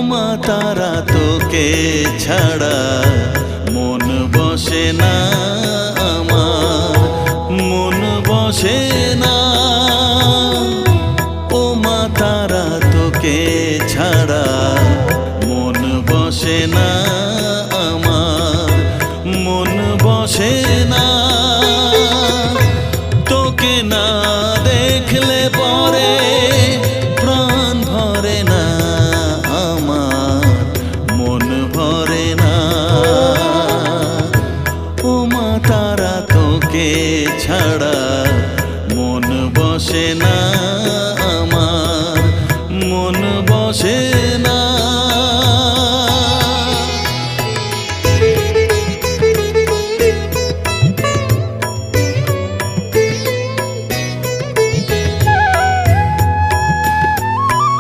মা তারা তোকে ছাড়া মন বসে না আমার, মন বসে না। ও মা তারা তোকে ছাড়া মন বসে না আমার, মন বসে না। তোকে না দেখলে পরে প্রাণ ভরে না আমার, মন ভরে না। ও মা তারা তোকে ছাড়া মন বসে না আমার, মন বসে